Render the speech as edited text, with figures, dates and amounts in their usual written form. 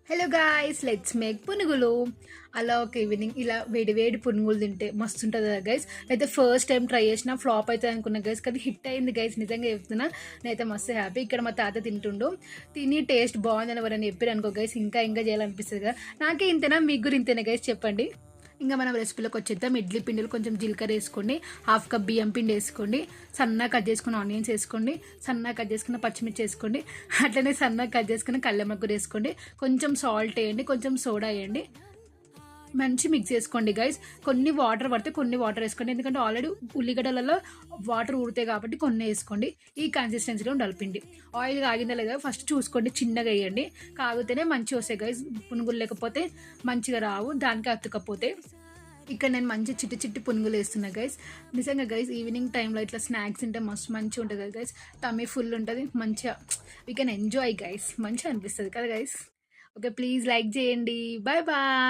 Hello guys, let's make పునుగులు. అలా ఒక ఈవినింగ్ ఇలా వేడి వేడి పునుగులు తింటే మస్తు ఉంటుంది కదా గైస్. అయితే ఫస్ట్ టైం ట్రై చేసిన ఫ్లాప్ అవుతుంది అనుకున్నా గైస్, కానీ హిట్ అయింది గైస్. నిజంగా చెప్తున్నా, నేనైతే మస్తు హ్యాపీ. ఇక్కడ మా తాత తింటుండు, తిని టేస్ట్ బాగుందని ఎవరైనా చెప్పారు అనుకో గైస్, ఇంకా ఇంకా చేయాలనిపిస్తుంది కదా. నాకే ఇంతేనా, మీకు కూడా ఇంతేనా గైస్ చెప్పండి. ఇంకా మనం రెసిపీలోకి వచ్చేద్దాం. ఇడ్లీ పిండిలో కొంచెం జీలకర్ర వేసుకోండి, హాఫ్ కప్ బియ్యం పిండి వేసుకోండి, సన్నగా కట్ చేసుకున్న ఆనియన్స్ వేసుకోండి, సన్నగా కట్ చేసుకున్న పచ్చిమిర్చి వేసుకోండి, అట్లనే సన్నగా కట్ చేసుకున్న కల్లెమగ్గురు వేసుకోండి, కొంచెం సాల్ట్ వేయండి, కొంచెం సోడా వేయండి, మంచి మిక్స్ చేసుకోండి గైస్. కొన్ని వాటర్ పడితే కొన్ని వాటర్ వేసుకోండి, ఎందుకంటే ఆల్రెడీ ఉల్లిగడ్డలలో వాటర్ ఊరుతాయి కాబట్టి కొన్ని వేసుకోండి. ఈ కన్సిస్టెన్సీలో ఉండాలి పిండి. ఆయిల్ కాగిందా లేదా ఫస్ట్ చూసుకోండి, చిన్నగా వేయండి, కాగితేనే మంచిగా వస్తాయి గైస్. పునుగులు లేకపోతే మంచిగా రావు, దానికి అతుకపోతే. ఇక్కడ నేను మంచి చిట్టి చిట్టి పునుగులు వేస్తున్నా గైస్. నిజంగా గైస్, ఈవినింగ్ టైంలో ఇట్లా స్నాక్స్ తింటే మస్తు మంచిగా ఉంటుంది కదా గైస్. టమ్మీ ఫుల్ ఉంటుంది, మంచిగా వీ కెన్ ఎంజాయ్ గైస్. మంచిగా అనిపిస్తుంది కదా గైస్. ఓకే, ప్లీజ్ లైక్ చేయండి. Bye bye.